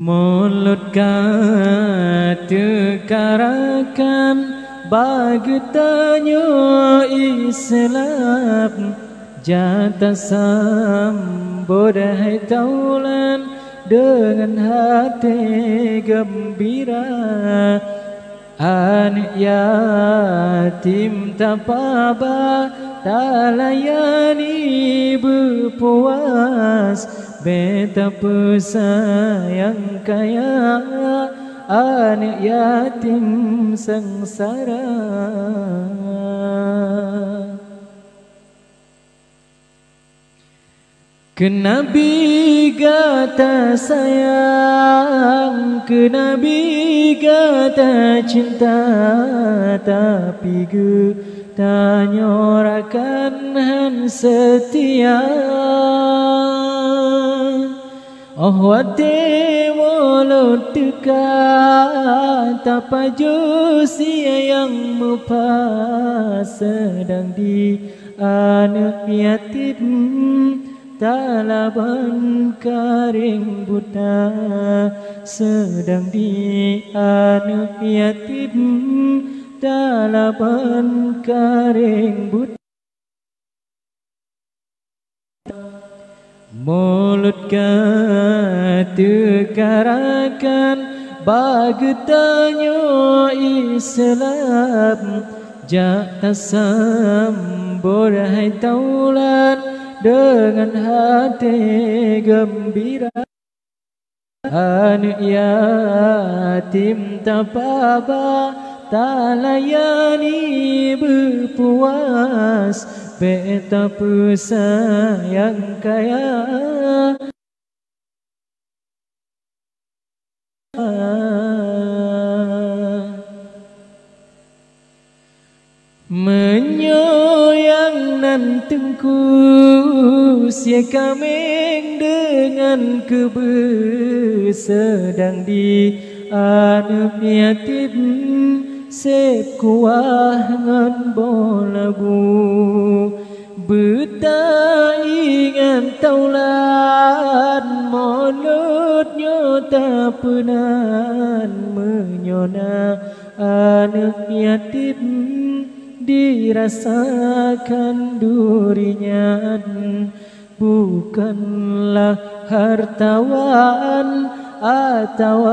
Mulut tekarakan bagi tanya Islam jata sambut hai taulan dengan hati gembira. Anak yatim tak apa tak layani berpuas, betapa sayang kaya anak yatim sengsara. Ke Nabi kata sayang, ke Nabi kata cinta, tapi ke tanyorakan han setia. Oh wate mulut dekat, apa jusia yang mupa sedang di anak yatim. Talaban karing buta sedang di anak yatim. Talaban karing buta. Mulut tekarakan bagi tanya Islam jata sambut hai taulan dengan hati gembira. Anak yatim tak apa tak layani berpuas, betapa sayang kaya menyayang nan tengku sia kameng dengan kebe sedang di anak yatim sep kuah ngan bolabu beta ingat taulan mulutnya tak pernah menyona anak yatim dirasakan durinya bukanlah hartawan atau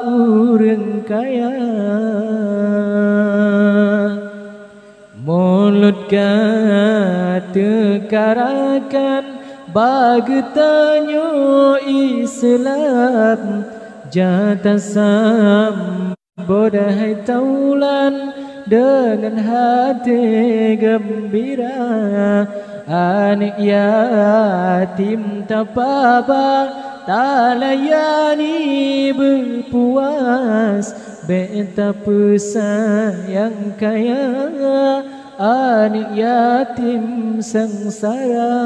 urang kaya. Mulut tekarakan bagi tanya Islam jata sambut hai taulan dengan hati gembira. Anak yatim tak apa tak layani berpuas, betapa sayang kaya anak yatim sengsara.